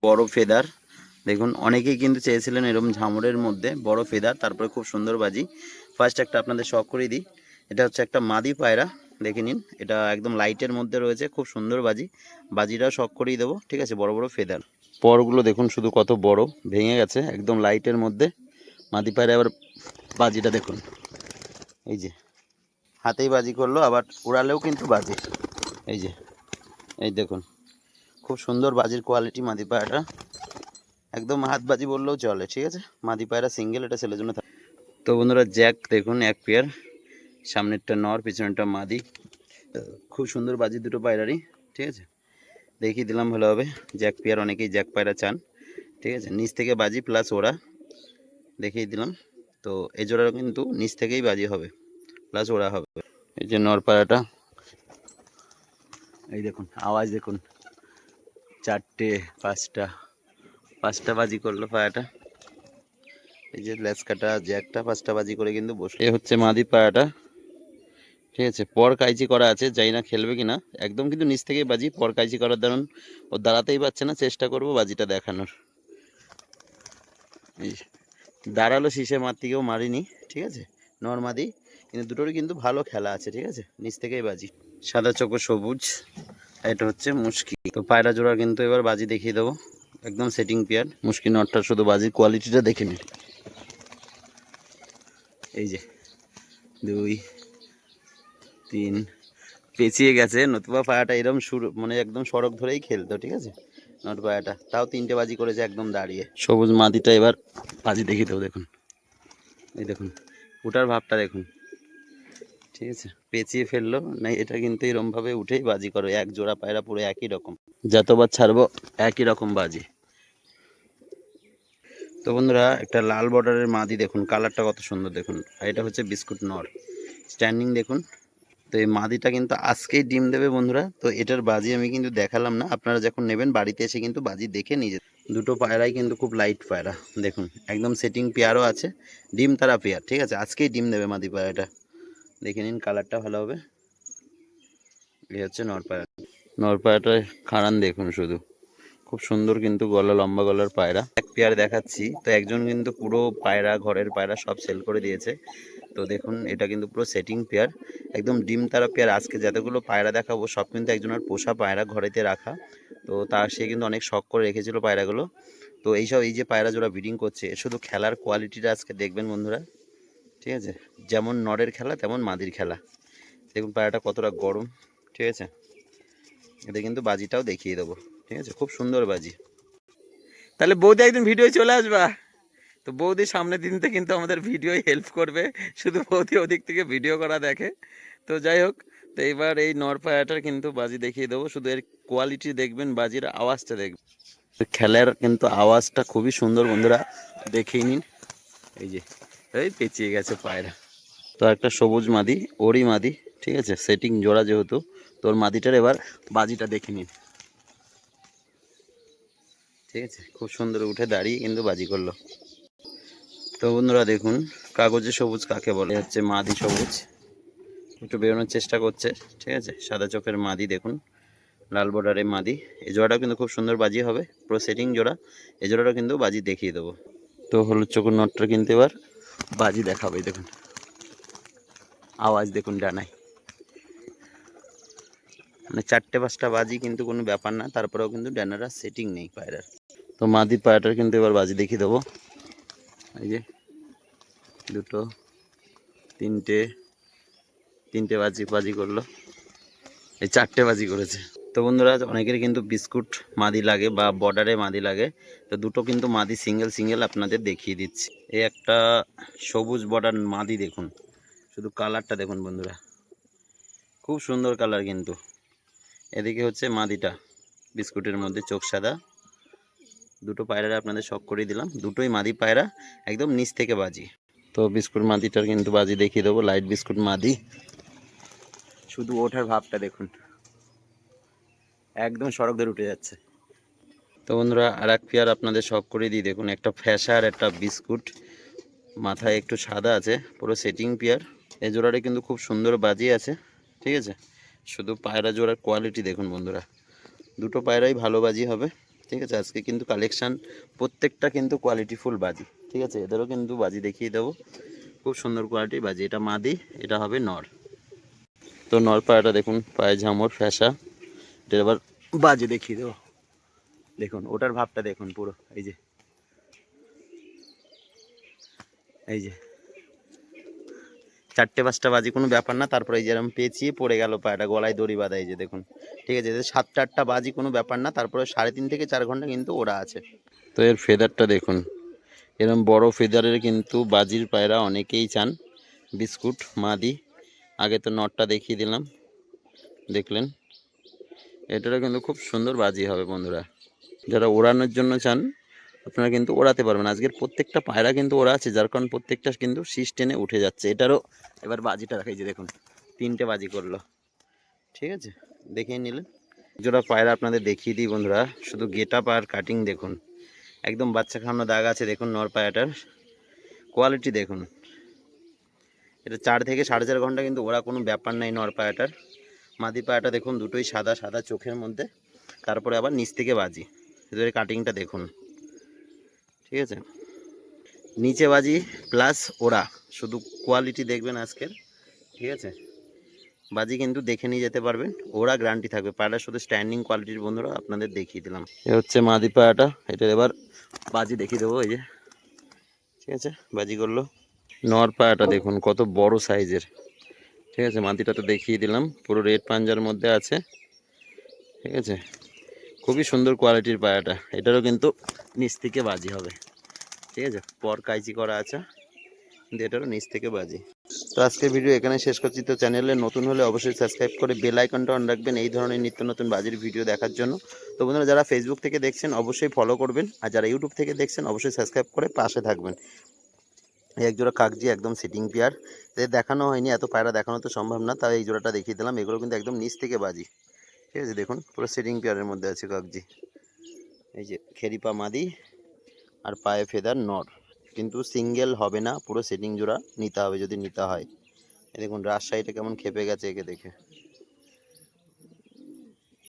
বড় ফেদার দেখুন, অনেকেই কিন্তু চেয়েছিলেন এরকম ঝামরের মধ্যে বড় ফেদার, তারপরে খুব সুন্দর বাজি। ফার্স্ট একটা আপনাদের শখ করে দিই, এটা হচ্ছে একটা মাদি পায়রা, দেখে নিন। এটা একদম লাইটের মধ্যে রয়েছে, খুব সুন্দর বাজি। বাজিটাও শখ করেই দেবো, ঠিক আছে। বড় বড় ফেদার, পরগুলো দেখুন শুধু কত বড়, ভেঙে গেছে একদম লাইটের মধ্যে মাদি পায়রা। এবার বাজিটা দেখুন, এই যে হাতেই বাজি করলো, আবার উড়ালেও কিন্তু বাজি, এই যে এই দেখুন, খুব সুন্দর বাজির কোয়ালিটি মাদি পায়রাটা, একদম হাত বাজি বললেও চলে, ঠিক আছে। মাদি পায়রা সিঙ্গেল, এটা ছেলের জন্য থাকে। তো বন্ধুরা জ্যাক দেখুন এক পেয়ার, সামনেরটা নর, পিছনেরটা মাদি, খুব সুন্দর বাজি দুটো পায়রারই, ঠিক আছে। দেখিয়ে দিলাম ভালোভাবে, জ্যাক পেয়ার, অনেকেই জ্যাক পায়রা চান, ঠিক আছে। নিচ থেকে বাজি প্লাস ওরা দেখিয়ে দিলাম। তো এই জোড়াটা কিন্তু নিচ থেকেই বাজি হবে, প্লাস ওরা হবে। এই যে নর পায়রাটা, এই দেখুন আওয়াজ দেখুন, চারটে পাঁচটা বাজি করলো পায়রাটা। এই যে লেজ কাটা জ্যাকটা পাঁচটা বাজি করে কিন্তু বসে। এ হচ্ছে মাদি পায়রাটা, ঠিক আছে। পর কাইচি করা আছে, যাই না খেলবে কিনা, একদম কিন্তু নিচ থেকেই বাজি। পর কাইচি করার দারুন, ও দাঁড়াতেই পারছে না, চেষ্টা করব বাজিটা দেখানোর। এই দাঁড়ালো শীষে মারতে গিয়েও মারিনি, ঠিক আছে। নর্মাদি কিন্তু দুটোরই কিন্তু ভালো খেলা আছে, ঠিক আছে। নিচ থেকেই বাজি, সাদা চোখো সবুজ, এটা হচ্ছে মুশকি। তো পায়রা জোড়া কিন্তু এবার বাজি দেখিয়ে দেবো, একদম সেটিং পেয়ার। মুশকি নটটা শুধু বাজির কোয়ালিটিটা দেখে নিন, এই যে 2 3 পেঁচিয়ে গেছে, নতুবা পায়রাটা এরকম শুরু মানে একদম সড়ক ধরেই খেলতো, ঠিক আছে। নট পায়রাটা তাও 3টে বাজি করেছে একদম দাঁড়িয়ে। সবুজ মাদিটা এবার বাজি দেখিয়ে দেবো, দেখুন এই দেখুন, ওটার ভাবটা দেখুন, ঠিক আছে। পেঁচিয়ে ফেললো না, এটা কিন্তু এরমভাবে উঠেই বাজি করো। এক জোড়া পায়রা পুরো একই রকম, যতবার ছাড়বো একই রকম বাজি। তো বন্ধুরা একটা লাল বর্ডারের মাদি দেখুন, কালারটা কত সুন্দর দেখুন। আর এটা হচ্ছে বিস্কুট নর, স্ট্যান্ডিং দেখুন। তো এই মাদিটা কিন্তু আজকেই ডিম দেবে বন্ধুরা। তো এটার বাজি আমি কিন্তু দেখালাম না, আপনারা যখন নেবেন বাড়িতে এসে কিন্তু বাজি দেখে নিয়ে যেতে। দুটো পায়রাই কিন্তু খুব লাইট পায়রা, দেখুন একদম সেটিং পেয়ারও আছে, ডিম তারা পেয়ার, ঠিক আছে। আজকেই ডিম দেবে মাদি পায়রাটা, দেখে নিন কালারটা ভালো হবে। এই হচ্ছে নর পায়রা, নর পায়রাটার খাড়ান দেখুন শুধু, খুব সুন্দর কিন্তু গলা, লম্বা গলার পায়রা। এক পেয়ার দেখাচ্ছি, তো একজন কিন্তু পুরো পায়রা, ঘরের পায়রা সব সেল করে দিয়েছে। তো দেখুন এটা কিন্তু পুরো সেটিং পেয়ার, একদম ডিম তারা পেয়ার। আজকে যতগুলো পায়রা দেখাবো সব কিন্তু একজনের পোষা পায়রা, ঘরেতে রাখা। তো সে কিন্তু অনেক শখ করে রেখেছিল পায়রাগুলো। তো এই যে পায়রা জোড়া ব্রিডিং করছে, শুধু খেলার কোয়ালিটিটা আজকে দেখবেন বন্ধুরা, ঠিক আছে। যেমন নরের খেলা তেমন মাদির খেলা, দেখুন পায়রাটা কতটা গরম, ঠিক আছে। এতে কিন্তু বাজিটাও দেখিয়ে দেবো, ঠিক আছে। খুব সুন্দর বাজি। তাহলে বৌদি একদিন ভিডিও চলে আসবা। তো বৌদি সামনের দিনতে কিন্তু আমাদের ভিডিও হেল্প করবে, শুধু বৌদি ওদিক থেকে ভিডিও করা দেখে। তো যাই হোক, তো এবার এই নর পায়রাটার কিন্তু বাজি দেখিয়ে দেবো, শুধু এর কোয়ালিটি দেখবেন, বাজির আওয়াজটা দেখবেন। খেলার কিন্তু আওয়াজটা খুবই সুন্দর বন্ধুরা, দেখেই নিন। এই যে এই পেঁচিয়ে গেছে পায়রা। তো একটা সবুজ মাদি, ওরই মাদি, ঠিক আছে। সেটিং জোড়া যেহেতু, তোর মাদিটার এবার বাজিটা দেখে নিন, ঠিক আছে। খুব সুন্দর উঠে দাঁড়িয়ে কিন্তু বাজি করলো। তো বন্ধুরা দেখুন, কাগজে সবুজ কাকে বলে, হচ্ছে মাদি সবুজ, একটু বেরোনোর চেষ্টা করছে, ঠিক আছে। সাদা চোখের মাদি দেখুন, লাল বর্ডারে মাদি। এই জোড়াটাও কিন্তু খুব সুন্দর বাজি হবে, পুরো সেটিং জোড়া। এই জোড়াটাও কিন্তু বাজি দেখিয়ে দেবো। তো হলুদ চোখের নটটা কিন্তু এবার বাজি দেখাবে, দেখুন আওয়াজ দেখুন ডানায়, মানে 4টে 5টা বাজি কিন্তু কোনো ব্যাপার না, তারপরেও কিন্তু ডানারা সেটিং নেই পায়রার। তো মাদি পায়রাটার কিন্তু এবার বাজি দেখিয়ে দেবো। এই যে 2 3টে বাজি করলো, এই 4টে বাজি করেছে। তো বন্ধুরা অনেকের কিন্তু বিস্কুট মাদি লাগে বা বর্ডারে মাদি লাগে, তো দুটো কিন্তু মাদি সিঙ্গেল আপনাদের দেখিয়ে দিচ্ছি। এই একটা সবুজ বর্ডার মাদি দেখুন, শুধু কালারটা দেখুন বন্ধুরা, খুব সুন্দর কালার কিন্তু। এদিকে হচ্ছে মাদিটা, বিস্কুটের মধ্যে চোখ সাদা। দুটো পায়রা আপনাদের শখ করে দিলাম, দুটোই মাদি পায়রা, একদম নিচ থেকে বাজি। তো বিস্কুট মাদিটার কিন্তু বাজি দেখিয়ে দেবো, লাইট বিস্কুট মাদি, শুধু ওঠার ভাবটা দেখুন, একদম সড়ক ধরে উঠে যাচ্ছে। তো বন্ধুরা আর এক পেয়ার আপনাদের শখ করে দিই, দেখুন একটা ফ্যাশা আর একটা বিস্কুট, মাথায় একটু সাদা আছে, পুরো সেটিং পেয়ার। এই জোড়াটা কিন্তু খুব সুন্দর বাজি আছে, ঠিক আছে। শুধু পায়রা জোড়ার কোয়ালিটি দেখুন বন্ধুরা, দুটো পায়রাই ভালো বাজি হবে, ঠিক আছে। আজকে কিন্তু কালেকশান প্রত্যেকটা কিন্তু কোয়ালিটিফুল বাজি, ঠিক আছে। এদেরও কিন্তু বাজি দেখিয়ে দেবো, খুব সুন্দর কোয়ালিটির বাজি। এটা মাদি, এটা হবে নর। তো নর পায়াটা দেখুন, পায়ে ঝামর ফ্যাসা, এটা এবার বাজি দেখিয়ে দেবো। দেখুন ওটার ভাবটা দেখুন পুরো, এই যে এই যে 4-5টা বাজি কোনো ব্যাপার না। তারপরে এই যেরকম পেঁচিয়ে পড়ে গেল পায়টা, গলায় দড়ি বাঁধা, এই যে দেখুন, ঠিক আছে। 7-8টা বাজি কোনো ব্যাপার না। তারপরে 3.5 থেকে 4 ঘন্টা কিন্তু ওরা আছে। তো এর ফেদারটা দেখুন, এরকম বড় ফেদারের কিন্তু বাজির পায়রা অনেকেই চান। বিস্কুট মাদি, আগে তো নটটা দেখিয়ে দিলাম, দেখলেন। এটারও কিন্তু খুব সুন্দর বাজি হবে বন্ধুরা। যারা ওড়ানোর জন্য চান আপনারা কিন্তু ওড়াতে পারবেন। আজকের প্রত্যেকটা পায়রা কিন্তু ওরা আছে, যার কারণ প্রত্যেকটা কিন্তু শীষ টেনে উঠে যাচ্ছে। এটারও এবার বাজিটা রাখাই, যে দেখুন 3টে বাজি করলো, ঠিক আছে। দেখিয়ে নিলেন জোড়া পায়রা আপনাদের দেখিয়ে দিই বন্ধুরা। শুধু গেট আপ আর কাটিং দেখুন, একদম বাচ্চা খাওয়ানো দাগ আছে। দেখুন নর পায়রাটার কোয়ালিটি দেখুন। এটা 4 থেকে 4.5 ঘন্টা কিন্তু ওরা কোনো ব্যাপার নাই নর পায়রাটার। মাদি পায়রাটা দেখুন, দুটোই সাদা সাদা চোখের মধ্যে। তারপরে আবার নিচ থেকে বাজি, এদের কাটিংটা দেখুন, ঠিক আছে। নিচে বাজি প্লাস ওরা, শুধু কোয়ালিটি দেখবেন আজকের, ঠিক আছে। বাজি কিন্তু দেখে নিয়ে যেতে পারবেন, ওরা গ্যারান্টি থাকবে। পায়রা শুধু স্ট্যান্ডিং কোয়ালিটির বন্ধুরা আপনাদের দেখিয়ে দিলাম। এ হচ্ছে মাদি পায়রাটা, এটা এবার বাজি দেখিয়ে দেবো, এই যে, ঠিক আছে। বাজি করলো। নর পায়রাটা দেখুন কত বড় সাইজের, ঠিক আছে। মাদিটা তো দেখিয়ে দিলাম, পুরো রেড পাঞ্জার মধ্যে আছে, ঠিক আছে। খুবই সুন্দর কোয়ালিটির পায়রাটা। এটারও কিন্তু নিচ থেকে বাজি হবে, ঠিক আছে। পর কাইচি করা আছে, কিন্তু এটারও নিচ থেকে বাজি। তো আজকের ভিডিও এখানে শেষ করছি। তো চ্যানেলে নতুন হলে অবশ্যই সাবস্ক্রাইব করে বেল আইকনটা অন রাখবেন এই ধরনের নিত্য নতুন বাজির ভিডিও দেখার জন্য। তো বন্ধুরা যারা ফেসবুক থেকে দেখছেন অবশ্যই ফলো করবেন, আর যারা ইউটিউব থেকে দেখছেন অবশ্যই সাবস্ক্রাইব করে পাশে থাকবেন। এই এক জোড়া কাকজি একদম সিটিং পেয়ার, এদের দেখানো হয়নি, এত পায়রা দেখানো তো সম্ভব না, তাই এই জোড়াটা দেখিয়ে দিলাম। এগুলো কিন্তু একদম নিচ থেকে বাজি, ঠিক আছে। দেখুন পুরো সিটিং পেয়ারের মধ্যে আছে কাকজি, এই যে খেরিপা মাদি আর পায়ে ফেদার নর। কিন্তু সিঙ্গেল হবে না, পুরো সেটিং জোড়া নিতে হবে যদি নিতে হয়। দেখুন রাজশাহীটা কেমন খেপে গেছে একে দেখে।